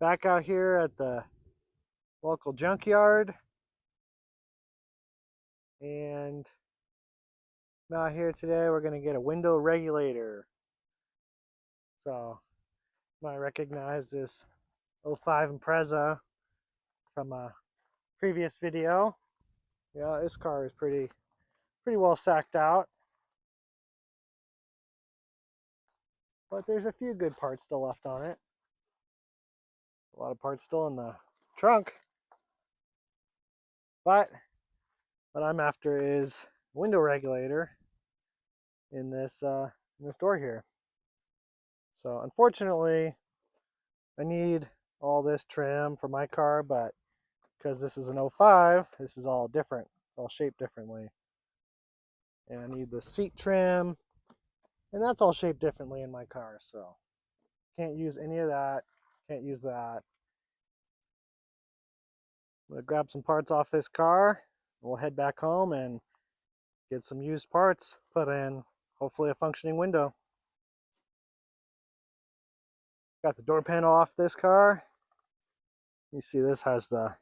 Back out here at the local junkyard, and out here today we're going to get a window regulator. So you might recognize this '05 Impreza from a previous video. Yeah, this car is pretty well sacked out, but there's a few good parts still left on it. A lot of parts still in the trunk, but what I'm after is a window regulator in this door here. So unfortunately, I need all this trim for my car, but because this is an '05, this is all different. It's all shaped differently. And I need the seat trim, and that's all shaped differently in my car, so can't use any of that, can't use that. I'm gonna grab some parts off this car, we'll head back home and get some used parts, put in hopefully a functioning window. Got the door panel off this car. You see this has the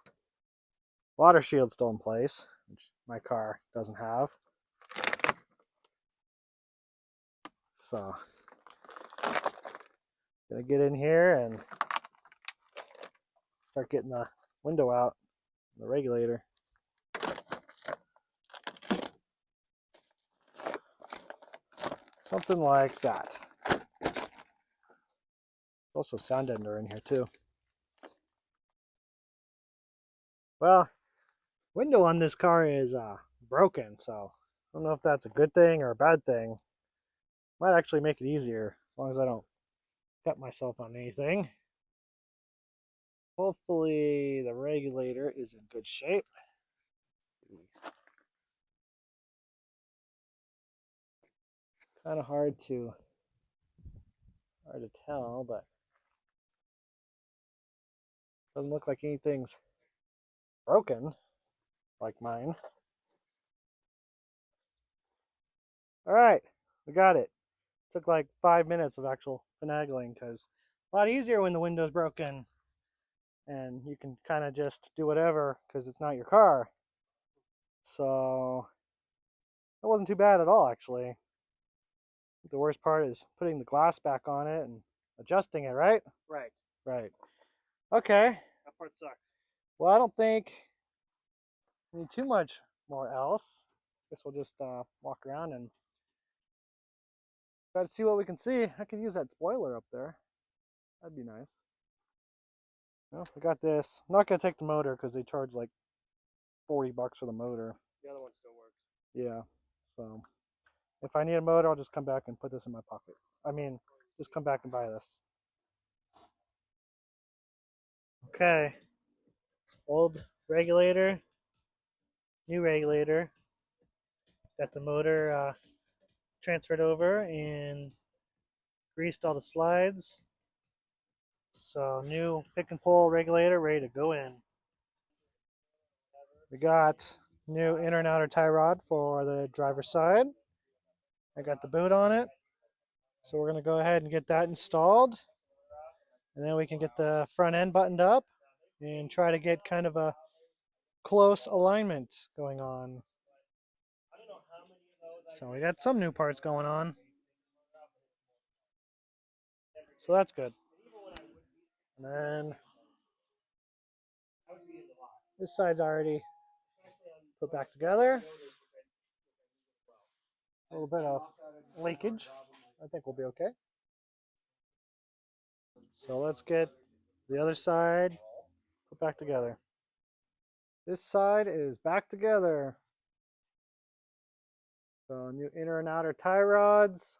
water shield still in place, which my car doesn't have. So, gonna get in here and start getting the window out, the regulator. Something like that. Also sound ender in here too. Well, window on this car is broken, so I don't know if that's a good thing or a bad thing. Might actually make it easier as long as I don't cut myself on anything. Hopefully the regulator is in good shape. Kind of hard to tell, but doesn't look like anything's broken like mine. All right, we got it. Took like 5 minutes of actual finagling because a lot easier when the window's broken and you can kind of just do whatever because it's not your car. So that wasn't too bad at all, actually. The worst part is putting the glass back on it and adjusting it, right? Right. Right. Okay. That part sucks. Well, I don't think we need too much more else. Guess we'll just walk around and try to see what we can see. I could use that spoiler up there. That'd be nice. Well, we got this. I'm not going to take the motor because they charge like $40 for the motor. The other one still works. Yeah. So if I need a motor, I'll just come back and put this in my pocket. I mean, just come back and buy this. Okay. Old regulator, new regulator. Got the motor transferred over and greased all the slides. So new pick and pull regulator ready to go in. We got new inner and outer tie rod for the driver's side. I got the boot on it. So we're going to go ahead and get that installed. And then we can get the front end buttoned up and try to get kind of a close alignment going on. So we got some new parts going on. So that's good. And then this side's already put back together. A little bit of leakage. I think we'll be okay. So let's get the other side put back together. This side is back together. So new inner and outer tie rods.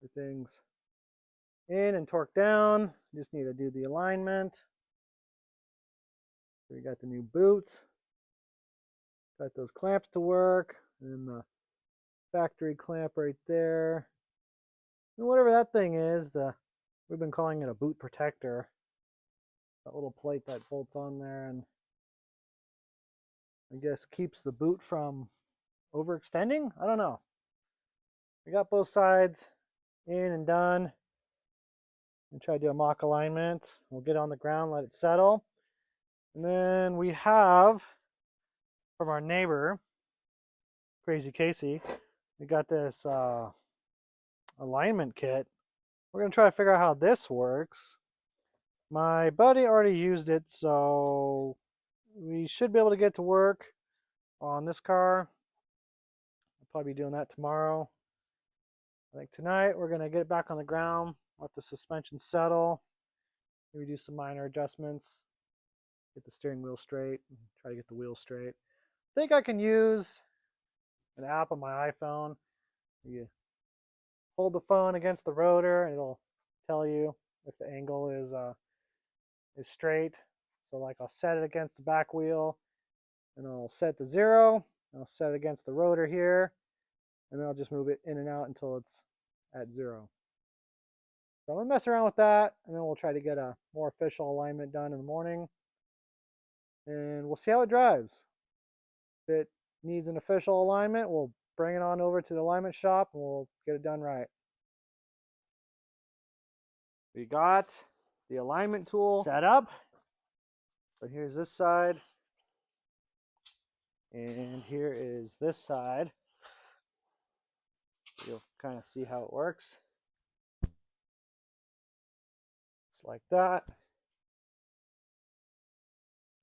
Everything's in and torqued down. Just need to do the alignment. We got the new boots. Got those clamps to work. And the factory clamp right there. And whatever that thing is, we've been calling it a boot protector. That little plate that bolts on there and I guess keeps the boot from overextending? I don't know. We got both sides in and done. and try to do a mock alignment. We'll get on the ground, let it settle. And then we have from our neighbor, Crazy Casey, we got this alignment kit. We're going to try to figure out how this works. My buddy already used it, so we should be able to get to work on this car. I'll probably be doing that tomorrow. I think tonight we're going to get it back on the ground, let the suspension settle, maybe do some minor adjustments, get the steering wheel straight, try to get the wheels straight. I think I can use an app on my iPhone. You hold the phone against the rotor and it'll tell you if the angle is straight. So like I'll set it against the back wheel and I'll set to 0. I'll set it against the rotor here and then I'll just move it in and out until it's at 0. So I'm gonna mess around with that and then we'll try to get a more official alignment done in the morning and we'll see how it drives. If it needs an official alignment, we'll bring it on over to the alignment shop and we'll get it done right. We got the alignment tool set up. So here's this side. And here is this side. You'll kind of see how it works. Just like that.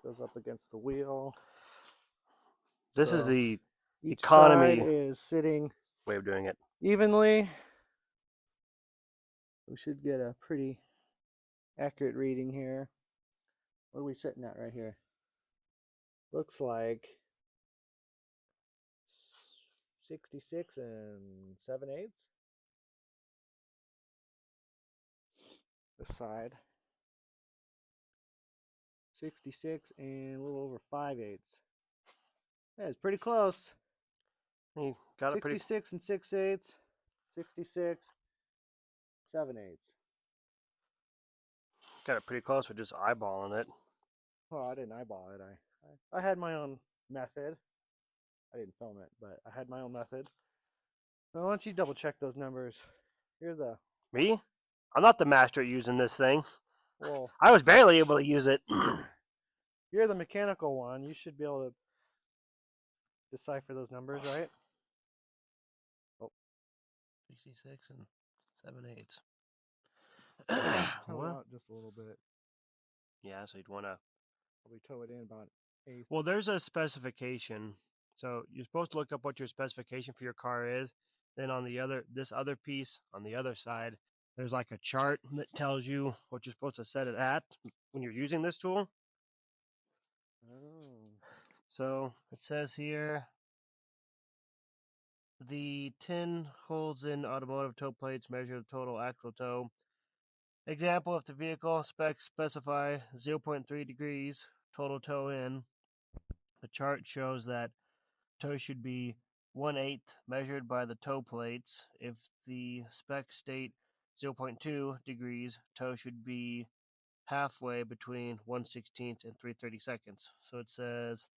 Goes up against the wheel. This is the each economy side is sitting way of doing it. Evenly. We should get a pretty accurate reading here. What are we sitting at right here? Looks like 66 and 7/8. This side 66 and a little over 5/8. Yeah, it's pretty close. You got 66 and 6/8, 66, 7/8. Got it pretty close with just eyeballing it. Well, I didn't eyeball it. I had my own method. I didn't film it, but I had my own method. Now, why don't you double check those numbers? You're the Me? I'm not the master at using this thing. well. I was barely able to use it. You're the mechanical one. You should be able to decipher those numbers, right? Oh, 66 and 7/8. Toe it out just a little bit. Yeah, so you'd want to probably toe it in about 8. Well, there's a specification. So you're supposed to look up what your specification for your car is. Then on this other piece on the other side, there's like a chart that tells you what you're supposed to set it at when you're using this tool. Oh. So it says here, the 10 holes in automotive toe plates measure the total axle toe. Example, if the vehicle specs specify 0.3 degrees total toe in, the chart shows that toe should be 1/8 measured by the toe plates. If the specs state 0.2 degrees, toe should be halfway between 1/16 and 3/32. So it says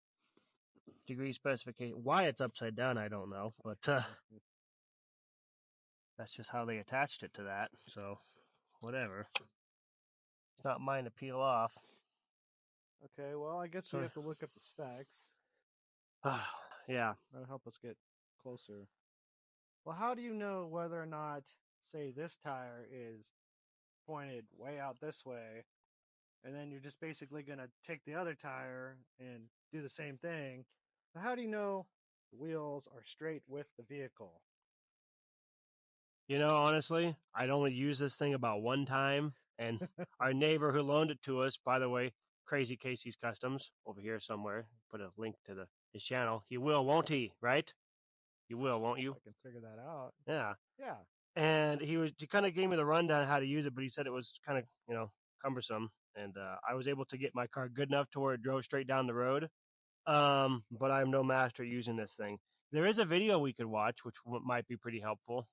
degree specification. Why it's upside down, I don't know, but that's just how they attached it to that. So whatever. It's not mine to peel off. Okay, well, I guess we have to look up the specs. Yeah. That'll help us get closer. Well, how do you know whether or not, say, this tire is pointed way out this way, and then you're just basically going to take the other tire and do the same thing? How do you know the wheels are straight with the vehicle? You know, honestly, I'd only used this thing about one time, and our neighbor who loaned it to us, by the way, Crazy Casey's Customs, over here somewhere, put a link to his channel. He will, won't he? Right? You will, won't you? I can figure that out. Yeah. Yeah. And he kind of gave me the rundown how to use it, but he said it was kind of, cumbersome. And I was able to get my car good enough to where it drove straight down the road. But I'm no master using this thing. There is a video we could watch, which might be pretty helpful.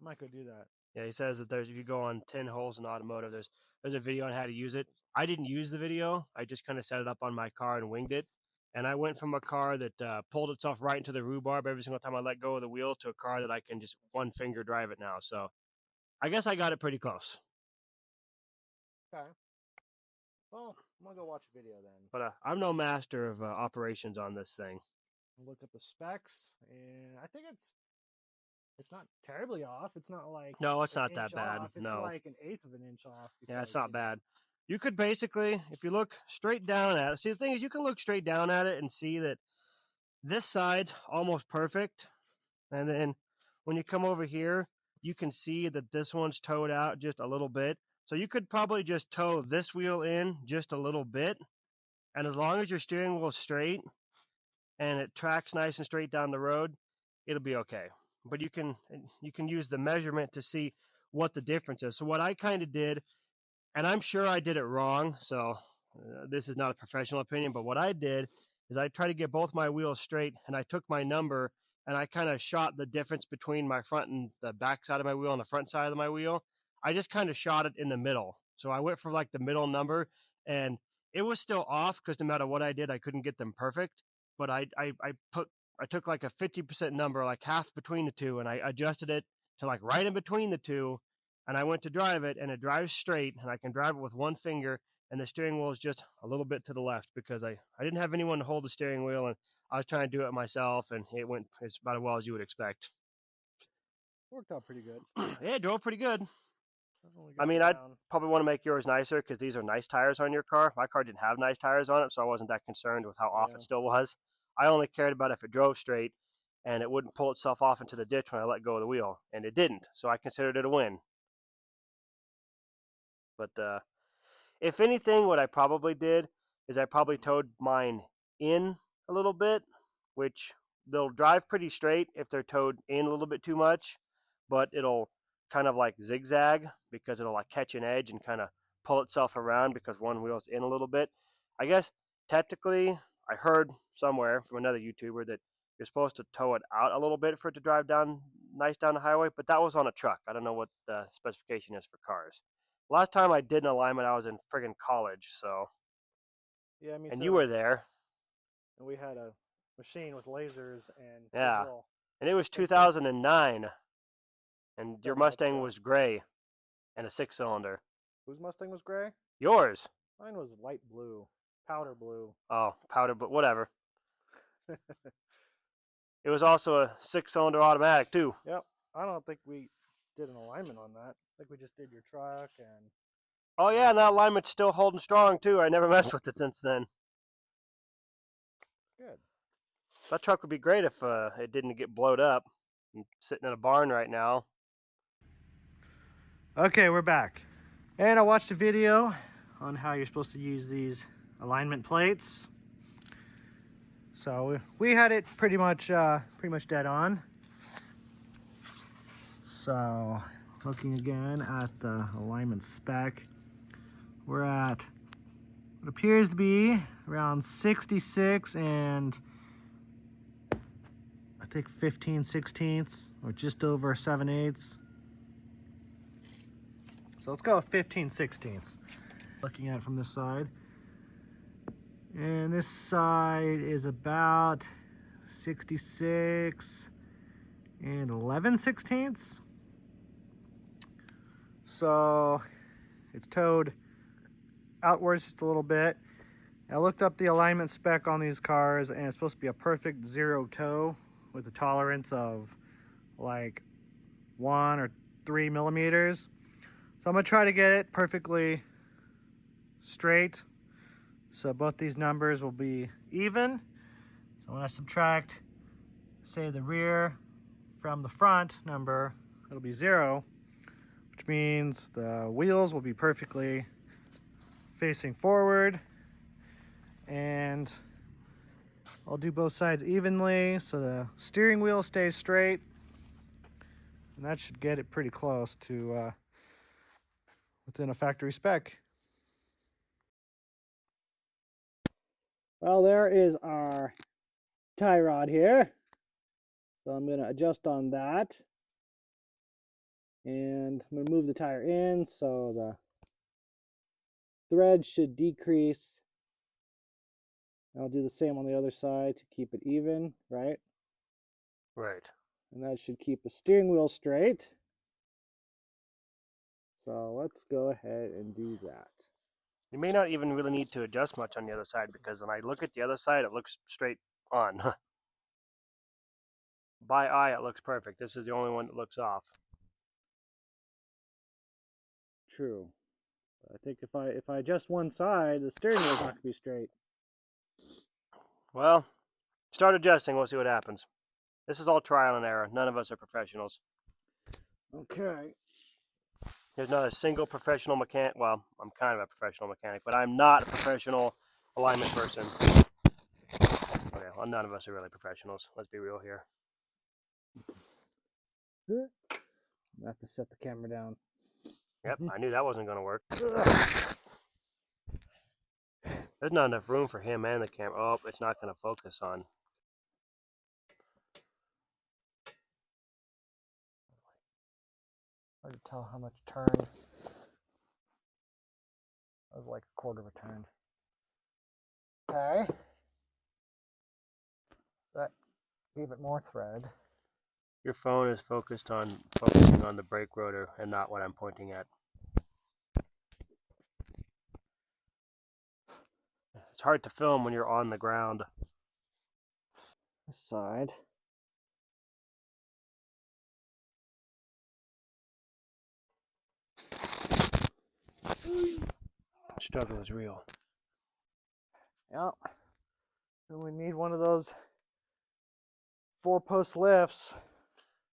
I might go do that. Yeah, he says that if you go on 10 holes in automotive, there's a video on how to use it. I didn't use the video. I just kind of set it up on my car and winged it. And I went from a car that pulled itself right into the rhubarb every single time I let go of the wheel to a car that I can just one finger drive it now. So I guess I got it pretty close. Okay. Well, I'm gonna go watch a video then. But I'm no master of operations on this thing. Look at the specs, and I think it's not terribly off. It's not like No, it's an not that inch bad. off. It's No. like an eighth of an inch off Yeah, it's because not bad. You could basically, if you look straight down at it, see, the thing is, you can look straight down at it and see that this side's almost perfect. And then when you come over here, you can see that this one's towed out just a little bit. So you could probably just tow this wheel in just a little bit. And as long as your steering wheel's straight and it tracks nice and straight down the road, it'll be okay. But you can use the measurement to see what the difference is. So what I kind of did, and I'm sure I did it wrong, so this is not a professional opinion, but what I did is I tried to get both my wheels straight, and I took my number and I kind of shot the difference between my front and the back side of my wheel and the front side of my wheel. I just kind of shot it in the middle. So I went for like the middle number, and it was still off because no matter what I did, I couldn't get them perfect. But I took like a 50% number, like half between the two, and I adjusted it to like right in between the two, and I went to drive it, and it drives straight, and I can drive it with one finger, and the steering wheel is just a little bit to the left because I didn't have anyone to hold the steering wheel, and I was trying to do it myself, and it's about as well as you would expect. worked out pretty good. Yeah, it drove pretty good. Only I got me mean, I'd down. probably want to make yours nicer because these are nice tires on your car. My car didn't have nice tires on it, so I wasn't that concerned with how off it Yeah, still was. I only cared about if it drove straight and it wouldn't pull itself off into the ditch when I let go of the wheel, and it didn't, so I considered it a win. But if anything, what I probably did is I probably towed mine in a little bit, which they'll drive pretty straight if they're towed in a little bit too much, but it'll kind of like zigzag because it'll like catch an edge and kind of pull itself around because one wheel's in a little bit. I guess technically, I heard somewhere from another YouTuber that you're supposed to tow it out a little bit for it to drive down nice down the highway, but that was on a truck. I don't know what the specification is for cars. Last time I did an alignment, I was in friggin' college, so. yeah, me And you too. were there. And we had a machine with lasers and Yeah. digital And it was inputs. 2009, and your Very much Mustang so. was gray and a six cylinder. Whose Mustang was gray? Yours. Mine was light blue, powder blue. Oh, powder, but whatever. It was also a six cylinder automatic, too. Yep. I don't think we did an alignment on that. I think we just did your truck and Oh, other yeah, and that things. alignment's still holding strong, too. I never messed with it since then. Good. That truck would be great if it didn't get blowed up. I'm sitting in a barn right now. Okay, we're back. And I watched a video on how you're supposed to use these alignment plates. So we had it pretty much dead on. So looking again at the alignment spec, we're at what appears to be around 66 and I think 15/16 or just over 7/8. So let's go with 15/16. Looking at it from this side. And this side is about 66 and 11/16. So it's towed outwards just a little bit. I looked up the alignment spec on these cars and it's supposed to be a perfect zero toe with a tolerance of like 1 or 3 millimeters. So I'm gonna try to get it perfectly straight. So both these numbers will be even. So when I subtract, say, the rear from the front number, it'll be 0, which means the wheels will be perfectly facing forward. And I'll do both sides evenly so the steering wheel stays straight. And that should get it pretty close to within a factory spec. Well, there is our tie rod here. So I'm going to adjust on that. And I'm going to move the tire in so the thread should decrease. I'll do the same on the other side to keep it even, right? Right. And that should keep the steering wheel straight. So let's go ahead and do that. You may not even really need to adjust much on the other side because when I look at the other side, it looks straight on. By eye, it looks perfect. This is the only one that looks off. True. I think if I adjust one side, the steering wheel's not going to be straight. Well, start adjusting. We'll see what happens. This is all trial and error. None of us are professionals. Okay. There's not a single professional mechanic. Well, I'm kind of a professional mechanic, but I'm not a professional alignment person. Okay, well, none of us are really professionals. Let's be real here. I have to set the camera down. Yep, I knew that wasn't going to work. There's not enough room for him and the camera. Oh, it's not going to focus on. Hard to tell how much turn. That was like a quarter of a turn. Okay. So that gave it more thread. Your phone is focusing on the brake rotor and not what I'm pointing at. It's hard to film when you're on the ground. This side. Struggle is real. Yep. And we need one of those 4-post lifts.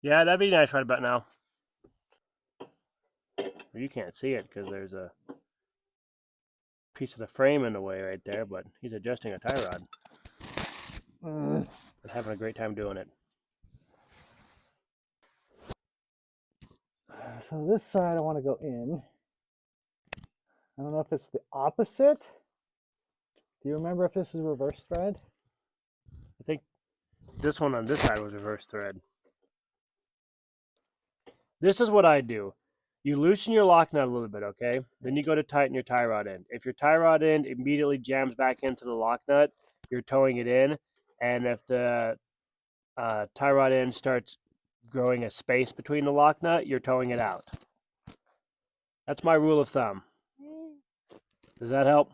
Yeah, that'd be nice right about now. You can't see it because there's a piece of the frame in the way right there, but he's adjusting a tie rod. And having a great time doing it. So this side I want to go in. I don't know if it's the opposite. Do you remember if this is reverse thread? I think this one on this side was reverse thread. This is what I do. You loosen your lock nut a little bit, okay? Then you go to tighten your tie rod end. If your tie rod end immediately jams back into the lock nut, you're towing it in. And if the tie rod end starts growing a space between the lock nut, you're towing it out. That's my rule of thumb. Does that help?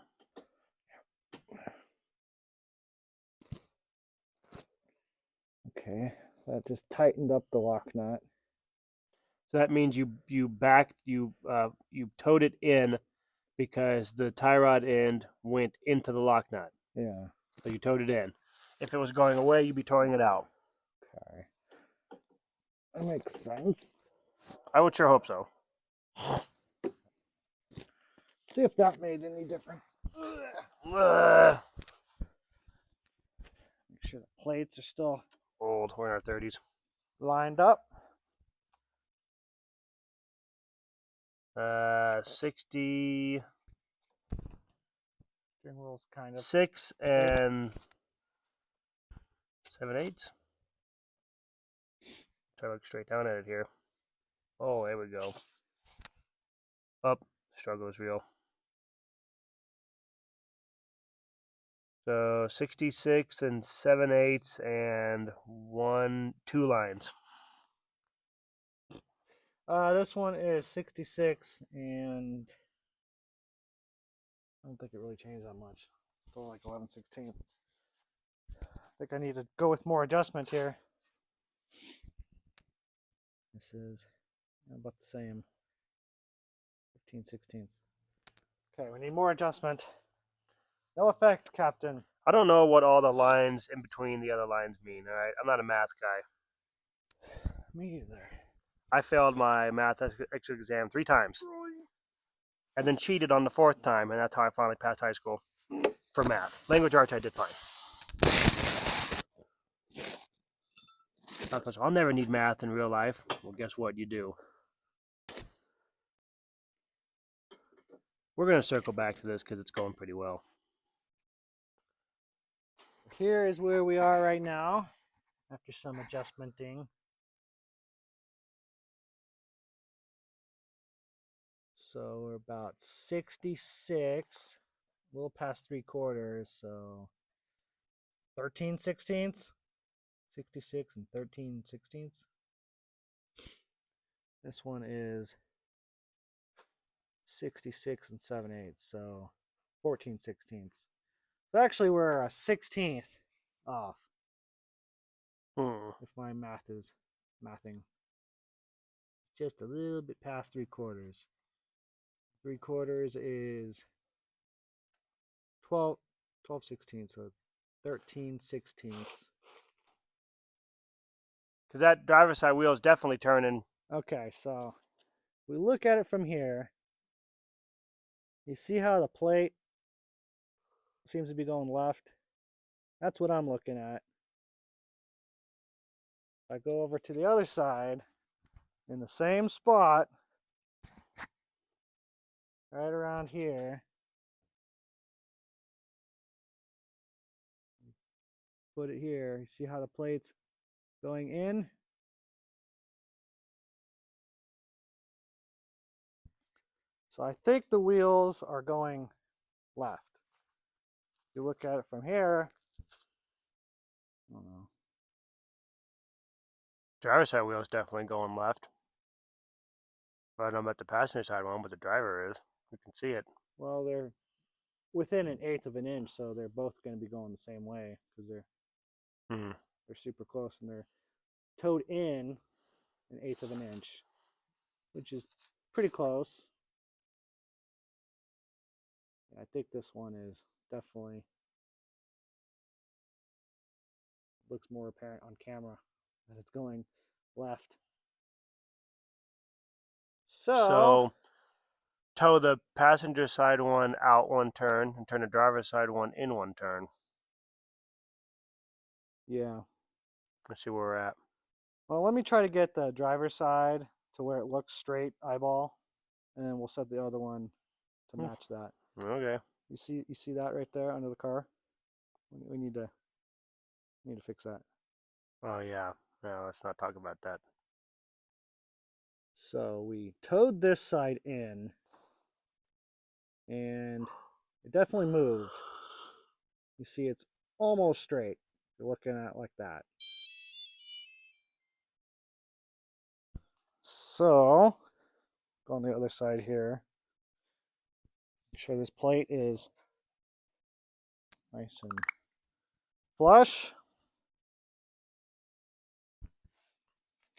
Okay, that just tightened up the lock nut. So that means you towed it in because the tie rod end went into the lock nut. Yeah. So you towed it in. If it was going away, you'd be towing it out. Okay. That makes sense. I would sure hope so. See if that made any difference. Ugh. Make sure the plates are still Old, we're in our 30s. lined up. 66 Steering wheel's kind of and 7/8. Try to look straight down at it here. Oh, there we go. Up, struggle is real. So 66 and 7/8 and 2 lines. This one is 66 and I don't think it really changed that much. Still like 11/16. I think I need to go with more adjustment here. This is about the same. 15/16. Okay, we need more adjustment. No effect, Captain. I don't know what all the lines in between the other lines mean, all right? I'm not a math guy. Me either. I failed my math extra exam 3 times. And then cheated on the 4th time, and that's how I finally passed high school for math. Language arts, I did fine. I'll never need math in real life. Well, guess what? You do. We're going to circle back to this because it's going pretty well. Here is where we are right now after some adjustmenting. So we're about 66, a little past 3/4, so 13/16. 66 and 13/16. This one is 66 and 7/8, so 14 sixteenths. So actually, we're a 16th off, if my math is mathing. Just a little bit past 3/4. 3/4 is 12, 12 sixteenths, so 13 sixteenths. Because that driver's side wheel is definitely turning. Okay, so we look at it from here. You see how the plate seems to be going left? That's what I'm looking at. If I go over to the other side, in the same spot, right around here, put it here. You see how the plate's going in? So I think the wheels are going left. If you look at it from here, I don't know. Driver's side wheel is definitely going left. I don't know about the passenger side one, but the driver is. You can see it. Well, they're within 1/8 of an inch, so they're both going to be going the same way because they're super close and they're towed in 1/8 of an inch, which is pretty close. I think this one is definitely looks more apparent on camera that it's going left. So tow the passenger side one out one turn and turn the driver's side one in one turn. yeah. Let's see where we're at. Well, let me try to get the driver's side to where it looks straight eyeball, and then we'll set the other one to match that. Okay. You see that right there under the car? We need to fix that. Oh yeah. No, let's not talk about that. So we towed this side in, and it definitely moved. You see it's almost straight. You're looking at it like that. So go on the other side here. Make sure this plate is nice and flush.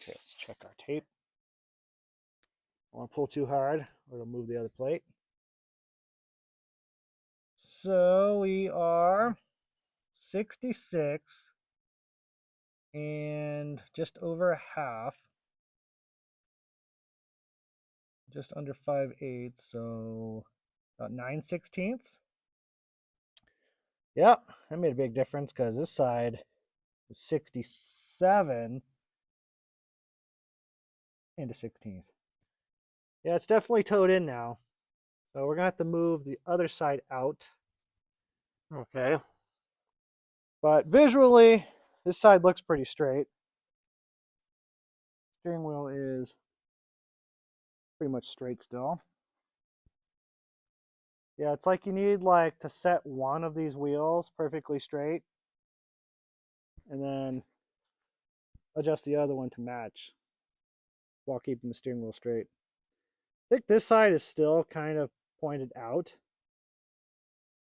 Okay, let's check our tape. Don't want to pull too hard or it'll move the other plate. So we are 66 and just over a half. Just under 5/8, so about 9 sixteenths. Yep, that made a big difference because this side is 67 into 16th. Yeah, it's definitely towed in now. So we're going to have to move the other side out. Okay. But visually, this side looks pretty straight. Steering wheel is pretty much straight still. Yeah, it's like you need like to set one of these wheels perfectly straight and then adjust the other one to match while keeping the steering wheel straight. I think this side is still kind of pointed out.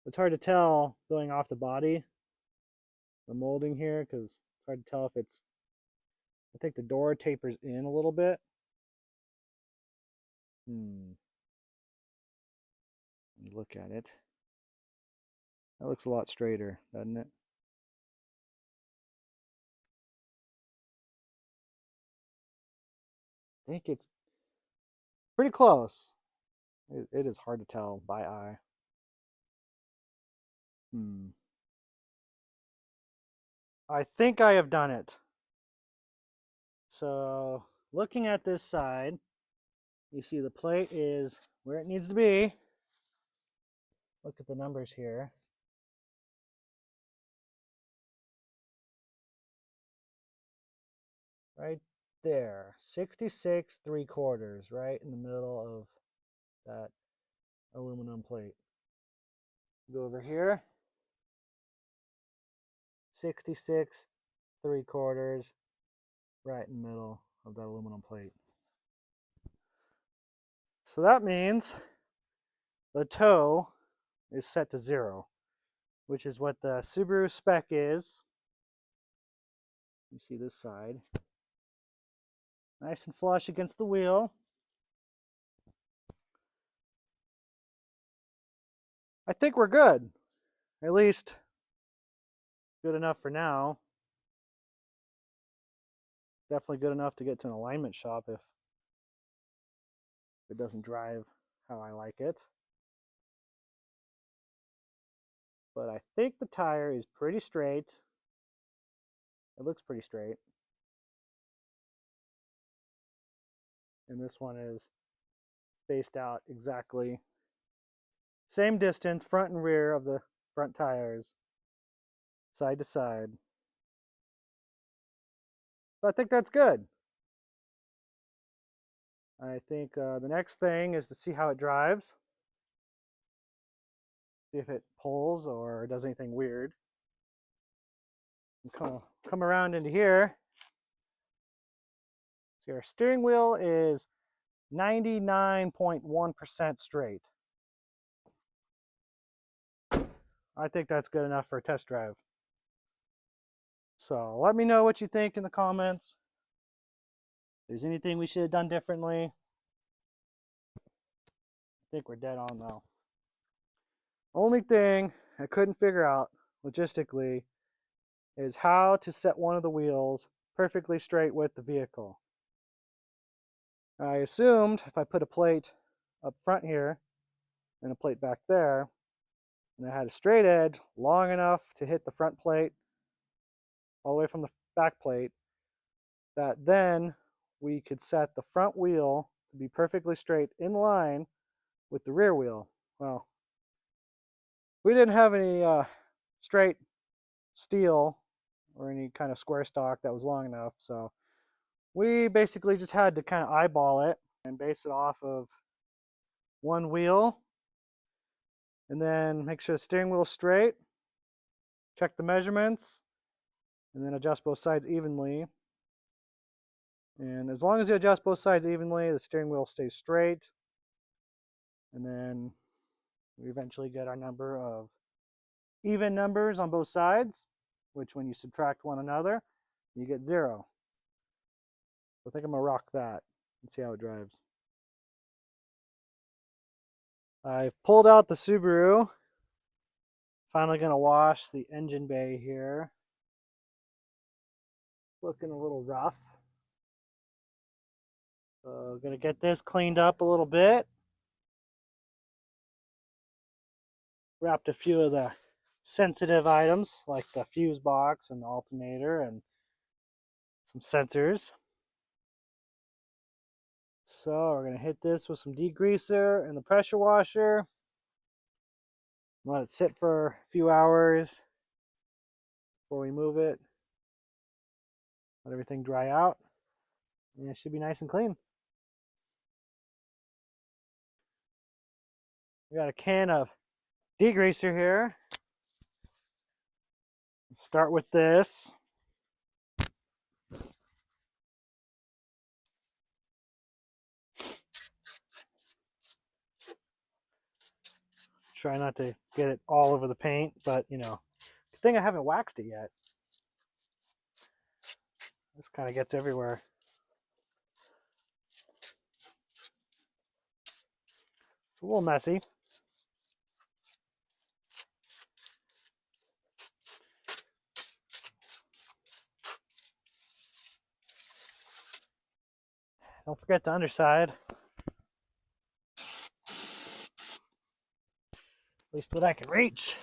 It's hard to tell going off the body, the molding here, because it's hard to tell if it's, I think the door tapers in a little bit. Let me look at it. That looks a lot straighter, doesn't it? I think it's pretty close. It is hard to tell by eye. I think I have done it. So looking at this side, you see the plate is where it needs to be. Look at the numbers here. Right there, 66 3/4, right in the middle of that aluminum plate. Go over here, 66 3/4, right in the middle of that aluminum plate. So that means the toe is set to 0, which is what the Subaru spec is. You see this side. Nice and flush against the wheel. I think we're good. At least good enough for now. Definitely good enough to get to an alignment shop if it doesn't drive how I like it. But I think the tire is pretty straight. It looks pretty straight. And this one is spaced out exactly. Same distance, front and rear of the front tires, side to side. So I think that's good. I think the next thing is to see how it drives. See if it pulls or does anything weird. Come around into here. See, our steering wheel is 99.1% straight. I think that's good enough for a test drive. So let me know what you think in the comments. If there's anything we should have done differently. I think we're dead on though. Only thing I couldn't figure out logistically is how to set one of the wheels perfectly straight with the vehicle. I assumed if I put a plate up front here and a plate back there, and I had a straight edge long enough to hit the front plate all the way from the back plate, that then we could set the front wheel to be perfectly straight in line with the rear wheel. Well, we didn't have any straight steel or any kind of square stock that was long enough, so we basically just had to kind of eyeball it and base it off of one wheel, and then make sure the steering wheel's straight, check the measurements, and then adjust both sides evenly. And as long as you adjust both sides evenly, the steering wheel stays straight. And then we eventually get our number of even numbers on both sides, which when you subtract one another, you get 0. So I think I'm gonna rock that and see how it drives. I've pulled out the Subaru. Finally gonna wash the engine bay here. Looking a little rough. So gonna get this cleaned up a little bit. Wrapped a few of the sensitive items like the fuse box and the alternator and some sensors. So we're gonna hit this with some degreaser and the pressure washer. Let it sit for a few hours before we move it. Let everything dry out. And it should be nice and clean. We got a can of degreaser here. Start with this. Try not to get it all over the paint, but you know, good thing I haven't waxed it yet. This kind of gets everywhere. It's a little messy. Don't forget the underside. At least what I can reach.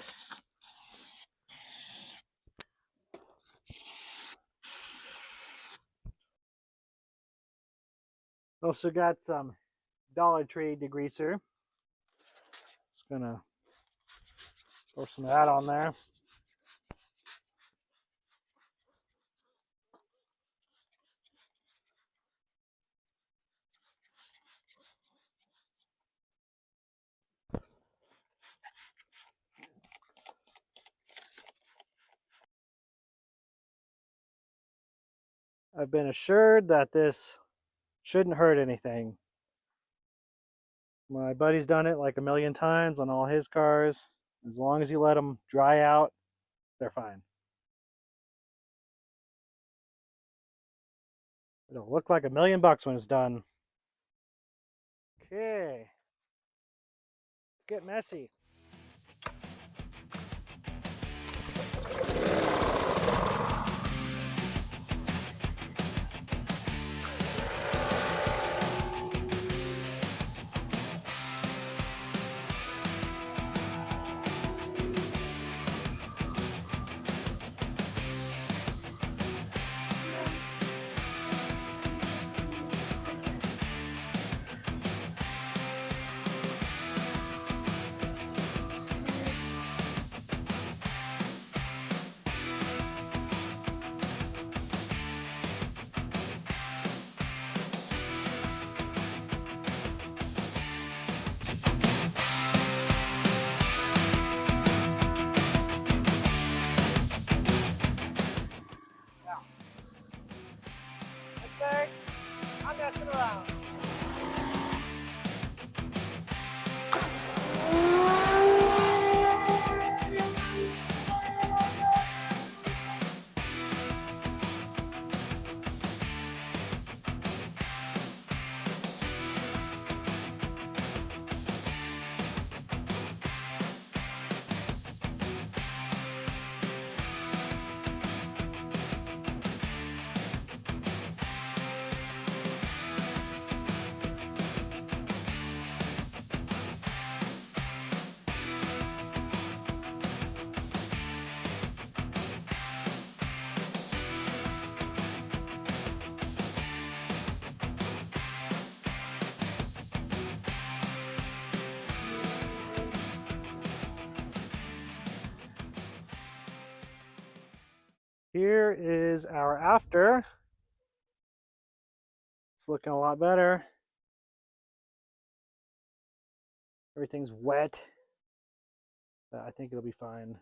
Also got some Dollar Tree degreaser. Just gonna throw some of that on there. I've been assured that this shouldn't hurt anything. My buddy's done it like a million times on all his cars. As long as you let them dry out, they're fine. It'll look like $1,000,000 when it's done. Okay. Let's get messy. I'm messing around. Here is our after. It's looking a lot better. Everything's wet. I think it'll be fine.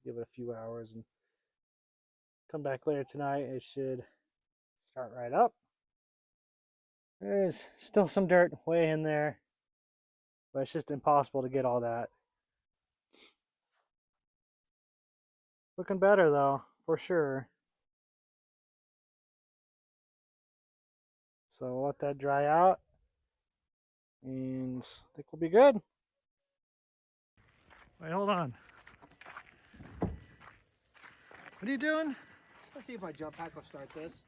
Give it a few hours and come back later tonight. It should start right up. There's still some dirt way in there, but it's just impossible to get all that. Looking better though, for sure. So we'll let that dry out and I think we'll be good. Wait, hold on. What are you doing? Let's see if my jump pack will start this.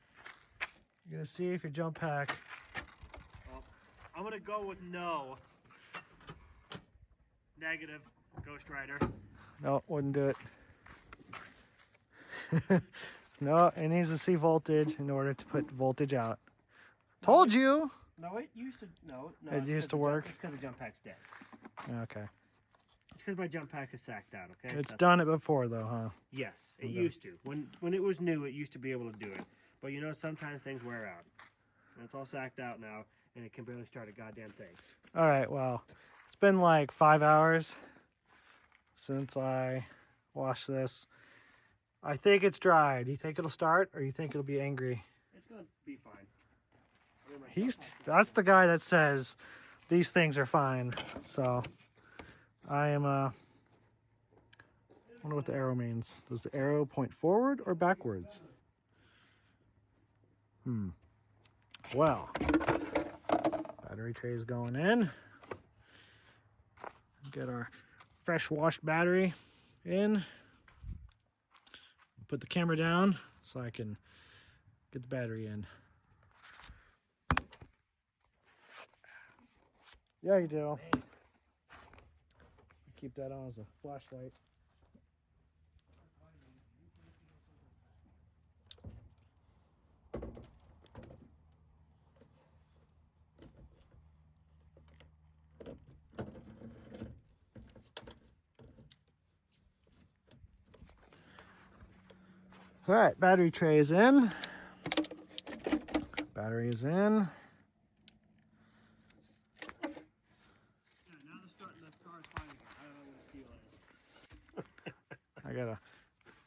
You're gonna see if your jump pack. Well, I'm gonna go with no. Negative, Ghost Rider. No, wouldn't do it. No, it needs to see voltage in order to put voltage out. Told you. No, it used to. No. It used to work. It's because the jump pack's dead. Okay. It's because my jump pack is sacked out. Okay. It's done it before though, huh? Yes, it used to. When it was new, it used to be able to do it. But you know, sometimes things wear out. And it's all sacked out now, and it can barely start a goddamn thing. All right. Well, it's been like 5 hours since I washed this. I think it's dry. Do you think it'll start, or you think it'll be angry? It's gonna be fine. That's the guy that says these things are fine. So I am wonder what the arrow means. Does the arrow point forward or backwards? Well, battery tray is going in. Get our fresh washed battery in. Put the camera down so I can get the battery in. Yeah, you do. Keep that on as a flashlight. All right, battery tray is in. Battery is in. I gotta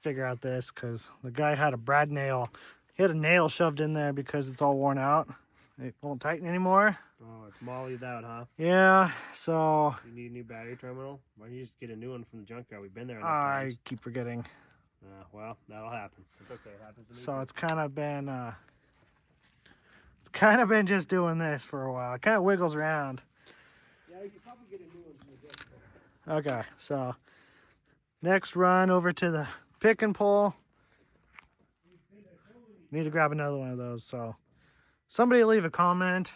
figure out this because the guy had a brad nail. He had a nail shoved in there because it's all worn out. It won't tighten anymore. Oh, it's mollied out, huh? Yeah, so You need a new battery terminal? Why don't you just get a new one from the junkyard? We've been there enough I times. keep forgetting. Well, that'll happen. It's okay. It happens to me So too. it's kind of been just doing this for a while. It kind of wiggles around. Yeah, you could probably get a new one from the junkyard. Okay, so next run over to the pick and pull. Need to grab another one of those. So somebody leave a comment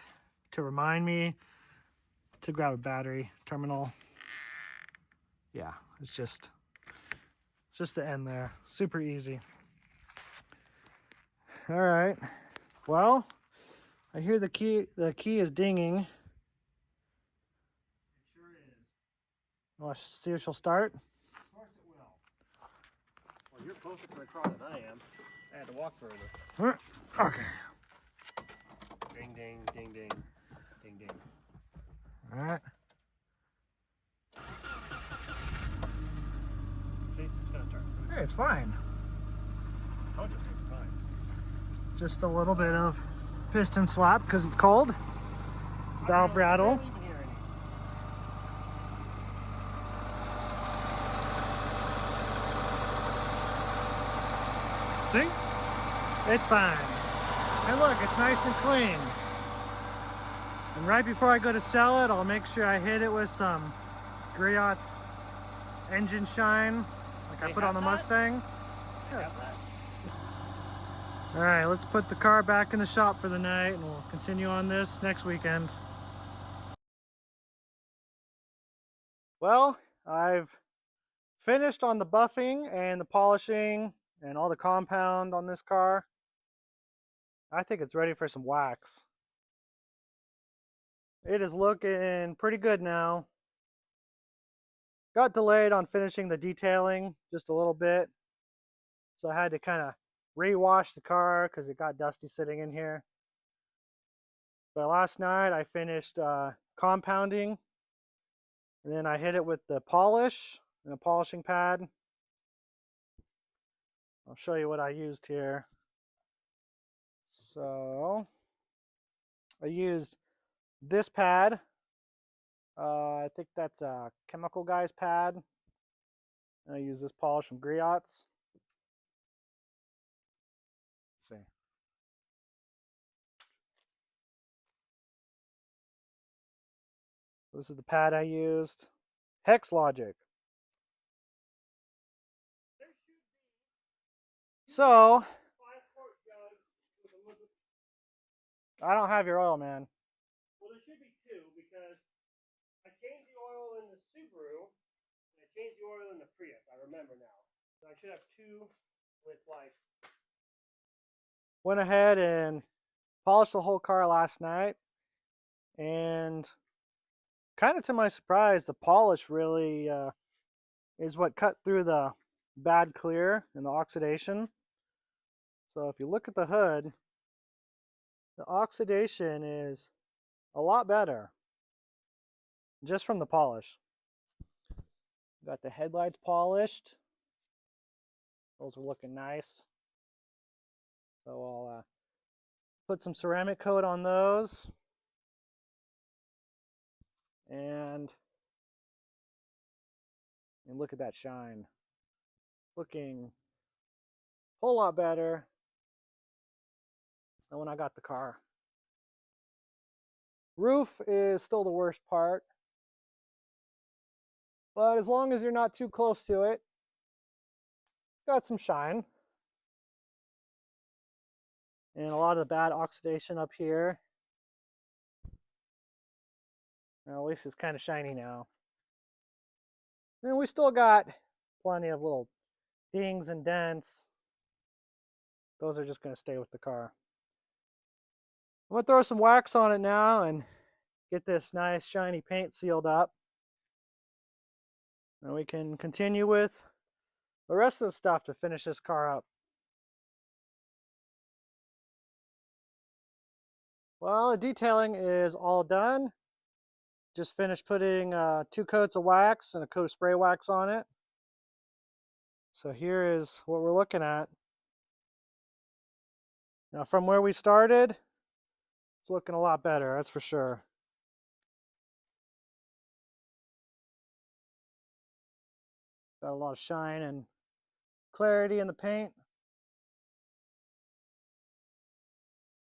to remind me to grab a battery terminal. Yeah, it's just the end there. Super easy. All right. Well, I hear the key is dinging. It sure is. Let's see if she'll start. Of course it will. Well, you're closer to my car than I am. I had to walk further. Okay. Ding, ding, ding, ding, ding, ding. All right. See, it's gonna start. Hey, it's fine. I told you it's gonna be fine. Just a little bit of piston slap because it's cold. Valve rattle. I don't even hear any. See? It's fine. And look, it's nice and clean. And right before I go to sell it, I'll make sure I hit it with some Griot's engine shine, like I put on the Mustang. Yeah. All right, let's put the car back in the shop for the night and we'll continue on this next weekend. Well, I've finished on the buffing and the polishing and all the compound on this car. I think it's ready for some wax. It is looking pretty good now. Got delayed on finishing the detailing just a little bit. So I had to kind of rewash the car because it got dusty sitting in here. But last night I finished compounding. And then I hit it with the polish and a polishing pad. I'll show you what I used here. So I used this pad. I think that's a Chemical Guys pad. And I use this polish from Griot's. Let's see. This is the pad I used. Hex Logic. So I don't have your oil, man. Well, there should be two because I changed the oil in the Subaru and I changed the oil in the Prius. I remember now. So I should have two with like. Went ahead and polished the whole car last night, and kind of to my surprise, the polish really is what cut through the bad clear and the oxidation. So if you look at the hood, the oxidation is a lot better just from the polish. Got the headlights polished. Those are looking nice. So I'll put some ceramic coat on those. And look at that shine. Looking a whole lot better than when I got the car. Roof is still the worst part. But as long as you're not too close to it, it's got some shine. And a lot of the bad oxidation up here. Now, at least it's kind of shiny now. And we still got plenty of little dings and dents. Those are just going to stay with the car. I'm going to throw some wax on it now and get this nice shiny paint sealed up. And we can continue with the rest of the stuff to finish this car up. Well, the detailing is all done. Just finished putting 2 coats of wax and a coat of spray wax on it. So here is what we're looking at. Now from where we started, it's looking a lot better, that's for sure. Got a lot of shine and clarity in the paint.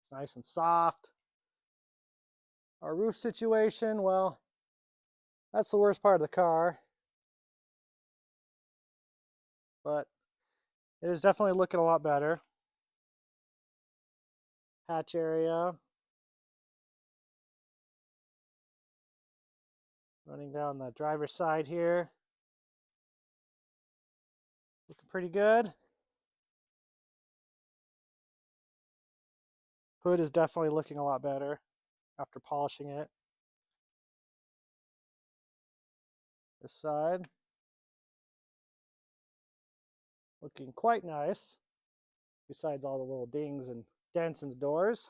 It's nice and soft. Our roof situation, well, that's the worst part of the car. But it is definitely looking a lot better. Hatch area. Running down the driver's side here. Looking pretty good. Hood is definitely looking a lot better after polishing it. This side. Looking quite nice. Besides all the little dings and dents in the doors.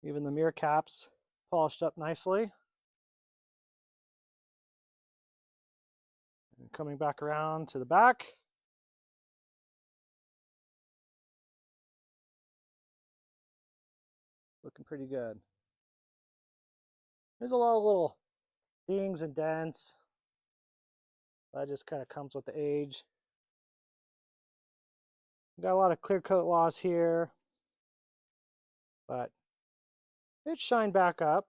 Even the mirror caps polished up nicely. And coming back around to the back. Looking pretty good. There's a lot of little dings and dents. That just kind of comes with the age. Got a lot of clear coat loss here, but it shined back up.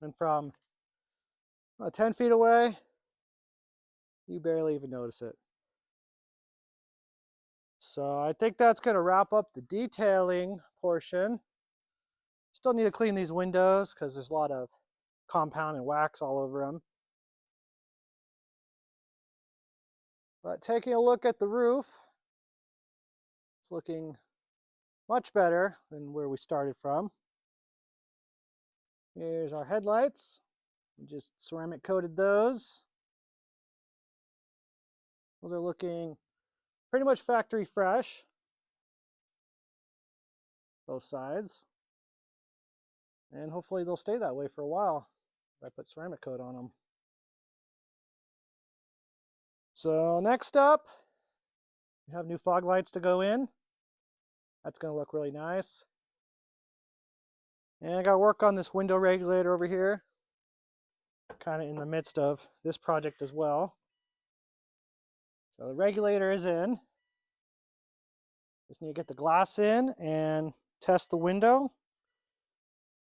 And from 10 feet away, you barely even notice it. So I think that's going to wrap up the detailing portion. Still need to clean these windows because there's a lot of compound and wax all over them. But taking a look at the roof, it's looking much better than where we started from. Here's our headlights. We just ceramic coated those. Those are looking pretty much factory fresh. Both sides. And hopefully they'll stay that way for a while if I put ceramic coat on them. So next up, we have new fog lights to go in. That's going to look really nice. And I got to work on this window regulator over here. Kind of in the midst of this project as well. So the regulator is in. Just need to get the glass in and test the window.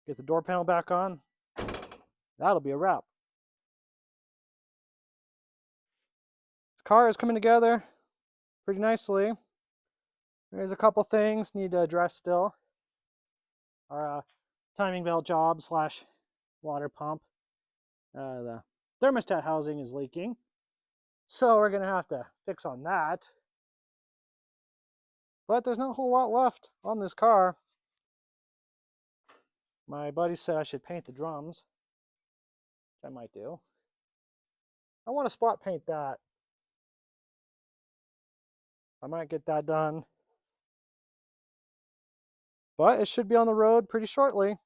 Get the door panel back on. That'll be a wrap. This car is coming together pretty nicely. There's a couple things need to address still. Our timing belt job slash water pump. The thermostat housing is leaking. So we're going to have to fix on that. But there's not a whole lot left on this car. My buddy said I should paint the drums, which I might do. I want to spot paint that. I might get that done. But it should be on the road pretty shortly.